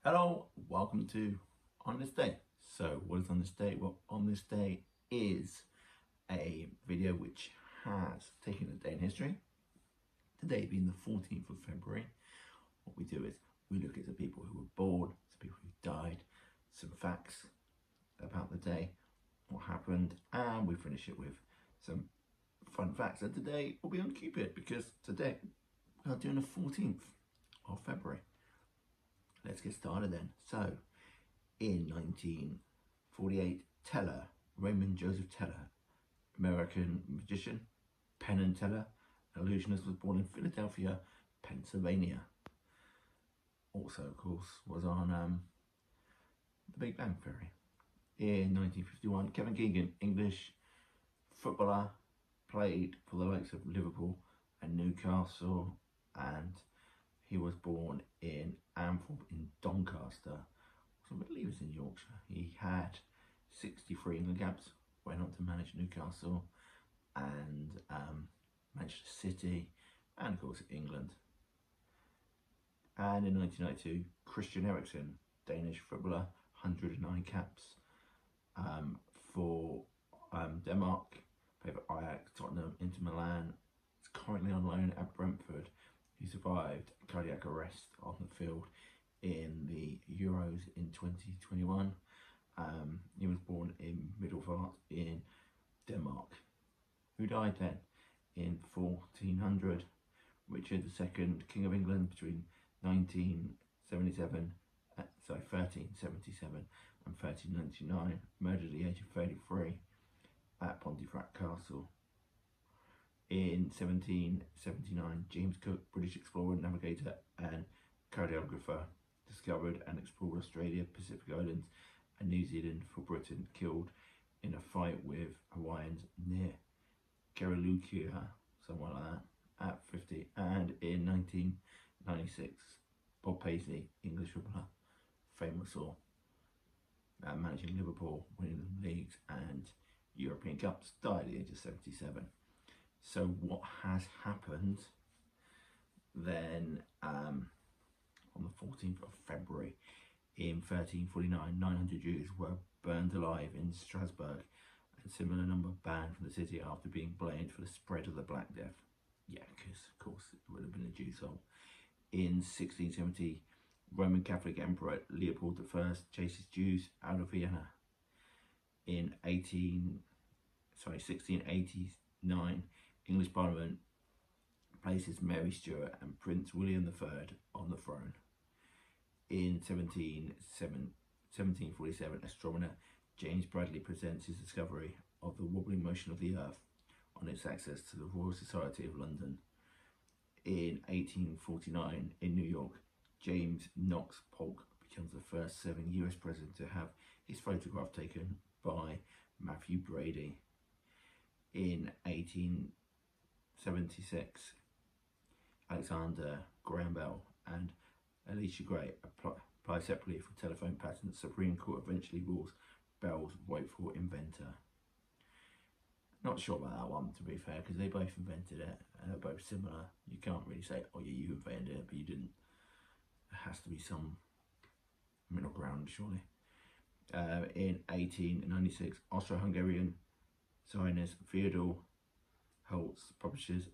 Hello, welcome to On This Day. So what is on this day? Well, on this day is a video which has taken a day in history. Today being the 14th of February. What we do is we look at the people who were born, the people who died, some facts about the day, what happened, and we finish it with some fun facts. And today will be on Cupid because today we are doing the 14th of February. Let's get started then. So, in 1948, Teller, Raymond Joseph Teller, American magician, Penn and Teller, illusionist, was born in Philadelphia, Pennsylvania. Also, of course, was on The Big Bang Theory. In 1951, Kevin Keegan, English footballer, played for the likes of Liverpool and Newcastle, and he was born in Amthorpe in Doncaster. So I believe it's in Yorkshire. He had 63 England caps, went on to manage Newcastle and Manchester City, and of course England. And in 1992, Christian Eriksen, Danish footballer, 109 caps for Denmark, played for Ajax, Tottenham, Inter Milan. He's currently on loan at Brentford. He survived cardiac arrest on the field in the Euros in 2021. He was born in Middelfart in Denmark. Who died then? In 1400, Richard II, King of England, between 1377 and 1399, murdered at the age of 33 at Pontefract Castle. In 1779, James Cook, British explorer, navigator and cartographer, discovered and explored Australia, Pacific Islands and New Zealand for Britain, killed in a fight with Hawaiians near Kerelukia, somewhere like that, at 50. And in 1996, Bob Paisley, English footballer, famous for managing Liverpool, winning the leagues and European Cups, died at the age of 77. So what has happened then on the 14th of February in 1349, 900 Jews were burned alive in Strasbourg and similar number banned from the city after being blamed for the spread of the Black Death. Yeah, because of course it would have been a Jew soul. In 1670, Roman Catholic Emperor Leopold I chases Jews out of Vienna. In 1689, English Parliament places Mary Stuart and Prince William III on the throne. In 1747, astronomer James Bradley presents his discovery of the wobbling motion of the Earth on its access to the Royal Society of London. In 1849, in New York, James Knox Polk becomes the first serving US president to have his photograph taken by Matthew Brady. In 1876, Alexander Graham Bell and Elisha Gray apply separately for telephone patents. Supreme Court eventually rules Bell's rightful inventor. Not sure about that one, to be fair, because they both invented it and they're both similar. You can't really say, oh yeah, you invented it, but you didn't. There has to be some middle ground, surely. In 1896, Austro-Hungarian Zionist Theodor Holtz publishes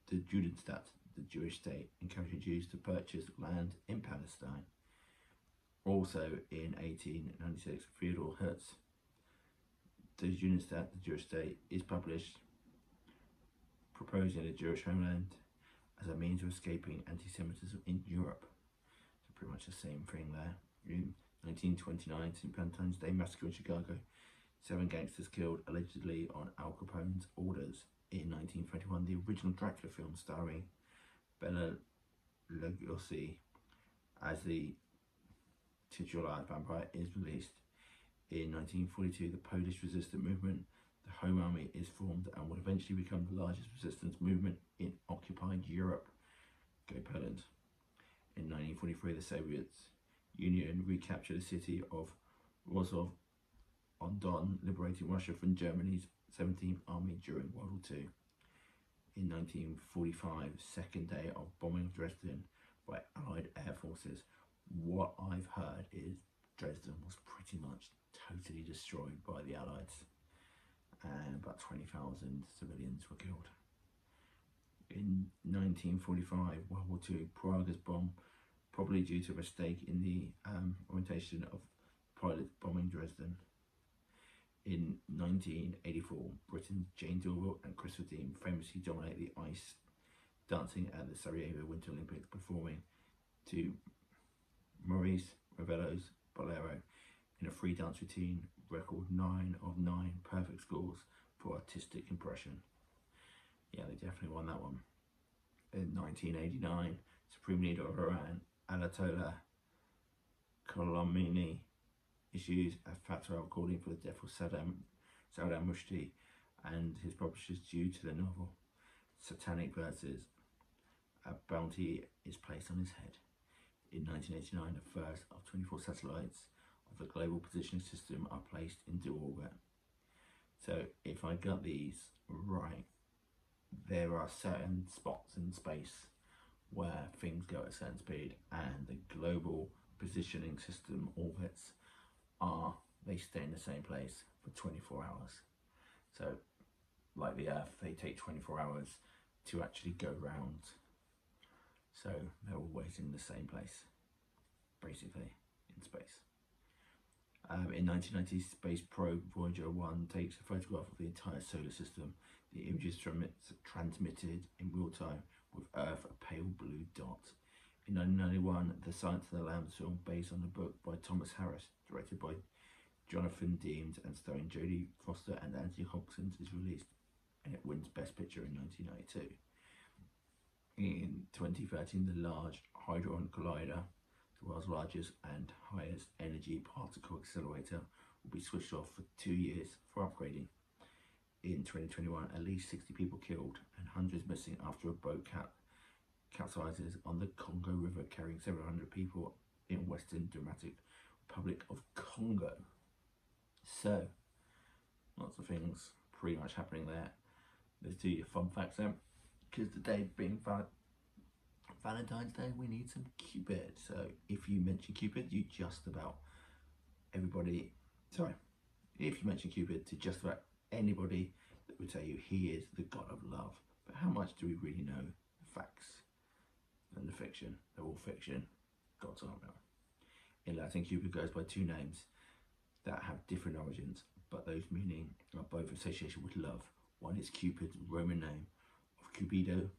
the Judenstaat, the Jewish state, encouraging Jews to purchase land in Palestine. Also in 1896, Theodor Hertz, the Judenstaat, the Jewish state, is published, proposing a Jewish homeland as a means of escaping anti-Semitism in Europe. So pretty much the same thing there. In 1929, St. Valentine's Day massacre in Chicago. 7 gangsters killed allegedly on Al Capone's orders. In 1921, the original Dracula film starring Bela Lugosi as the titular vampire is released. In 1942, the Polish resistance movement, the Home Army, is formed and would eventually become the largest resistance movement in occupied Europe. Go Poland. In 1943, the Soviet Union recaptured the city of Rostov-on-Don, liberating Russia from Germany's 17th Army during World War II. In 1945, second day of bombing of Dresden by Allied air forces, What I've heard is Dresden was pretty much totally destroyed by the Allies, and about 20,000 civilians were killed. In 1945, World War II, Prague is bombed, probably due to a mistake in the orientation of pilots bombing Dresden. In 1984, Britain's Jane Doolittle and Christopher Dean famously dominate the ice dancing at the Sarajevo Winter Olympics, performing to Maurice Ravello's Bolero in a free dance routine, record 9 of 9 perfect scores for artistic impression. Yeah, they definitely won that one. In 1989, Supreme Leader of Iran, Ayatollah Khomeini, issues a fatwa calling for the death of Saddam Rushdie and his publishers due to the novel Satanic Verses. A bounty is placed on his head. In 1989, the first of 24 satellites of the Global Positioning System are placed into orbit. So if I got these right, there are certain spots in space where things go at a certain speed, and the Global Positioning System orbits they stay in the same place for 24 hours. So like the Earth, they take 24 hours to actually go round. So they're always in the same place, basically, in space. In 1990, space probe Voyager 1 takes a photograph of the entire solar system. The images transmitted in real time, with Earth a pale blue dot. In 1991, The Silence of the Lambs film, based on the book by Thomas Harris, directed by Jonathan Demme and starring Jodie Foster and Anthony Hopkins, is released, and it wins Best Picture in 1992. In 2013, the Large Hadron Collider, the world's largest and highest energy particle accelerator, will be switched off for 2 years for upgrading. In 2021, at least 60 people killed and hundreds missing after a boat capsizes on the Congo River, carrying several hundred people in Western Democratic Republic of Congo. So, lots of things pretty much happening there. Let's do your fun facts then. Because today being Valentine's Day, we need some Cupid. So if you mention Cupid, if you mention Cupid to just about anybody, that would tell you he is the god of love. But how much do we really know the facts and the fiction? They're all fiction. Gods aren't real. In Latin, Cupid goes by 2 names that have different origins, but those meaning are both associated with love. One is Cupid's Roman name of Cupido.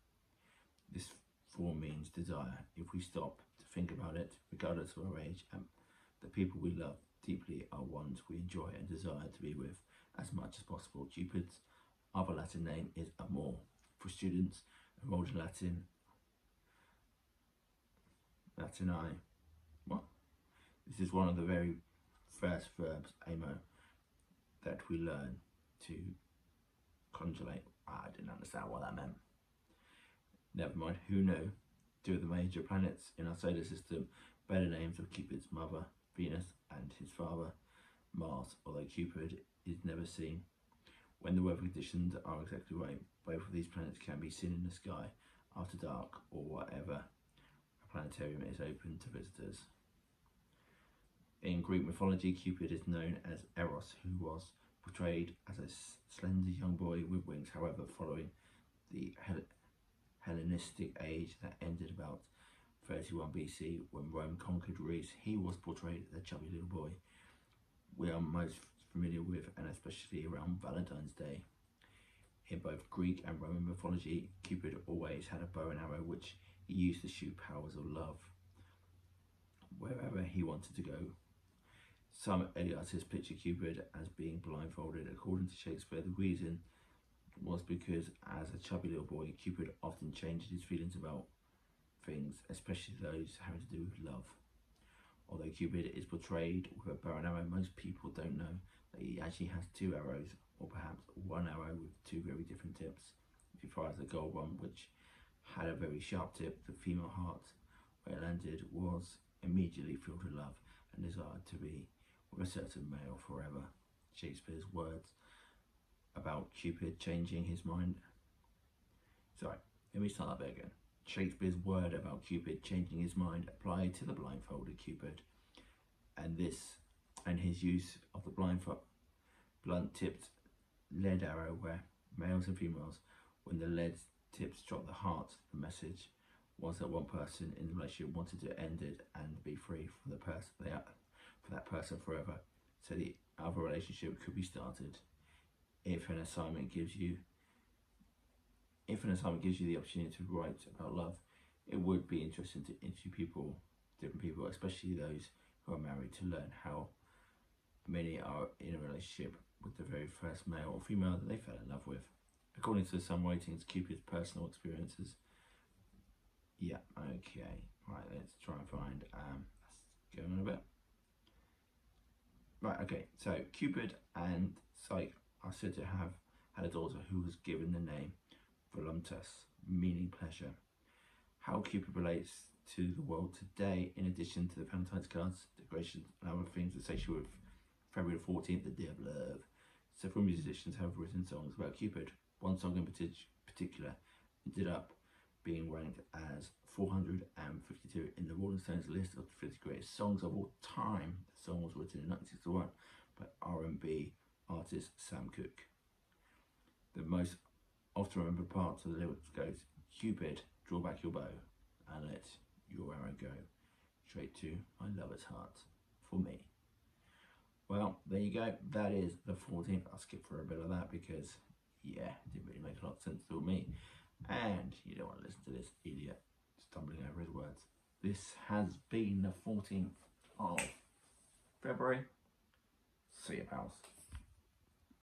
This form means desire. If we stop to think about it, regardless of our age, the people we love deeply are ones we enjoy and desire to be with as much as possible. Cupid's other Latin name is Amor. For students enrolled in Latini, this is one of the very first verbs, amo, that we learn to conjugate. I didn't understand what that meant. Never mind, who knew? 2 of the major planets in our solar system bear the names of Cupid's mother, Venus, and his father, Mars, although Cupid is never seen. When the weather conditions are exactly right, both of these planets can be seen in the sky after dark or whatever a planetarium is open to visitors. In Greek mythology, Cupid is known as Eros, who was portrayed as a slender young boy with wings. However, following the Hellenistic age that ended about 31 BC when Rome conquered Greece, he was portrayed as a chubby little boy we are most familiar with, and especially around Valentine's Day. In both Greek and Roman mythology, Cupid always had a bow and arrow which he used to shoot powers of love wherever he wanted to go. Some early artists picture Cupid as being blindfolded. According to Shakespeare, the reason was because as a chubby little boy, Cupid often changed his feelings about things, especially those having to do with love. Although Cupid is portrayed with a bow and arrow, most people don't know that he actually has 2 arrows, or perhaps 1 arrow with 2 very different tips. If he fires the gold one, which had a very sharp tip, the female heart where it landed was immediately filled with love and desired to be with a certain male forever. Shakespeare's words about Cupid changing his mind. Sorry, let me start that bit again. Shakespeare's word about Cupid changing his mind applied to the blindfolded Cupid, and his use of the blunt-tipped lead arrow, where males and females, when the lead tips struck the heart, the message was that one person in the relationship wanted to end it and be free for that person forever, so the other relationship could be started. If an assignment gives you the opportunity to write about love, it would be interesting to interview different people, especially those who are married, to learn how many are in a relationship with the very first male or female that they fell in love with. According to some writings, Cupid's personal experiences. Yeah, okay. Right, let's try and find, let's go on a bit. Right, okay, so Cupid and Psyche are said to have had a daughter who was given the name Voluptas, meaning pleasure. How Cupid relates to the world today, in addition to the Valentine's cards, decorations, and other things associated with February 14th, the Day of Love. Several musicians have written songs about Cupid. One song in particular ended up being ranked as 452 in the Rolling Stones list of the 50 greatest songs of all time. The song was written in 1961 by R&B artist Sam Cooke. The most often remembered part of the lyrics goes, Cupid, draw back your bow and let your arrow go straight to my lover's heart for me. Well, there you go. That is the 14th. I'll skip for a bit of that because, yeah, it didn't really make a lot of sense to me. And you don't want to listen to this idiot stumbling over his words. This has been the 14th of February. See you, pals.